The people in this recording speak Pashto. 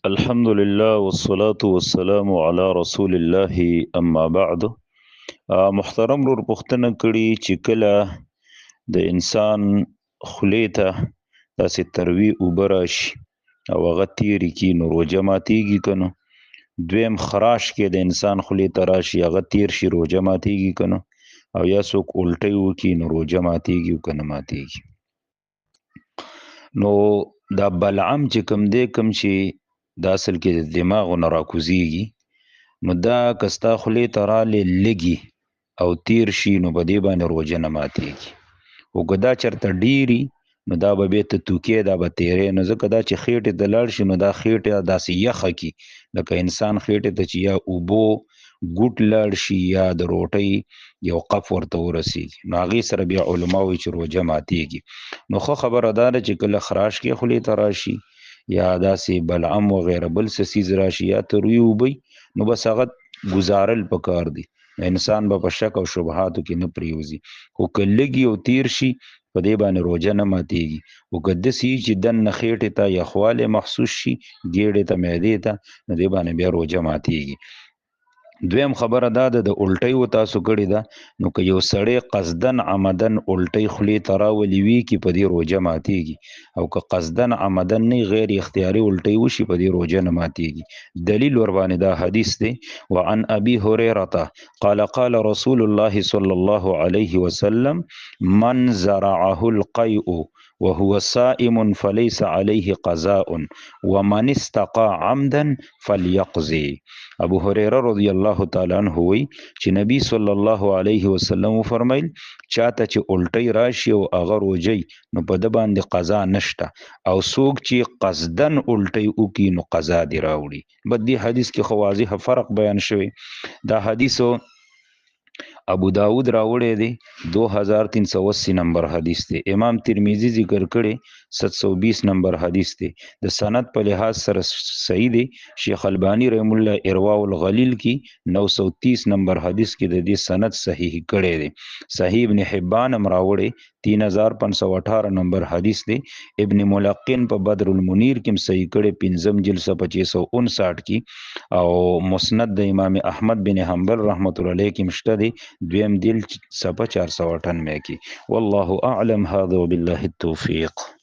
الحمد لله والصلاة والسلام على رسول الله اما بعد. محترم رور پوښتنه کړي چې کله د انسان خولې ته داسې تروي اوبه راشي او هغه تیرې کي نو روژه ماتیږي که نه؟ دویم خراش کې د انسان خولې ته راشي هغه تیر شي روژه ماتیږي که نه؟ او یا څوک الټی وکړي نو روژه ماتیږي که نه ماتیږي؟ نو دا بلعم چې کوم دی کوم چې دا اصل کې د دماغو نه راکوزیږي نو دا که ستا خولې ته رالی لږي او تیر شي نو په دې باندې روژه نه ماتیږي. خو که دا چېرته ډېري نو دا به بېرته توکې دا به تیری نو ځکه دا چې خېټې ته لاړ شي نو دا خېټه داسې یخه کي لکه انسان خېټې ته چې یا اوبو ګوټ لاړ شي یا د روټۍ یو قف ورته ورسیږي نو هغې سره بیا علما وایي چې روژه ماتیږي. نو ښه خبره دا ده چې کله خراش کې خولې ته راشي یا داسې بلعم وغیره بل څه څیز راشي یا تروي اوبه نو بس هغه ګزارل پکار دی. انسان به په شک او شبهاتو کې نه پریوزي. خو که لږي او تیر شي په دې باندې روژه نه ماتیږي. خو که داسې وي چې دننه خېټې ته یخوالی محسوس شي ګېډې ته معدې ته نو دې باندې بیا روژه ماتیږي. دویم خبره دا ده د الټۍ و تاسو کړې ده نو که یو سړی قصدن عمدن الټۍ خولې ته راولي وي کې په دې روژه ماتیږي او که قصدن عمدن نه غیر اختیاري الټۍ وشي په دې روژه نه ماتیږي. دلیل ورباندې دا حدیث دی وعن ابي هريره قال قال رسول الله صلى الله عليه وسلم من زرعه القيء وهو صائم فليس عليه قضاء ومن استقى عمدا فليقضي. ابو هريره رضی الله تعالی عنہ وی چې نبی صلی الله علیه وسلم فرمایل چاته چې الټی راشي او هغه روجي نو په د باندې قضا نشته او څوک چې قصدن الټی وکي نو قضا دی راوړي. بد دی حدیث کې خو واضح فرق بیان شوی. دا حدیثو ابو داود راوړی دی 2380 نمبر حدیث دی. امام ترمذی ذکر کړي 720 نمبر حدیث دی. د سند په لحاظ سره صحیح دی. شیخ البانی رحم الله ارواء الغلیل کی 930 نمبر حدیث کې د دې سند صحیح کړي دی. صحیح ابن حبان هم راوړي 3518 نمبر حدیث دی. ابن ملقن په بدر المنیر کې صحیح کړي 5 جلد 2559 کې او مسند د امام احمد بن حنبل رحمت الله علیه کې مشته دی دویم دل صفحه 498 کې. والله اعلم. هذا وبالله التوفيق.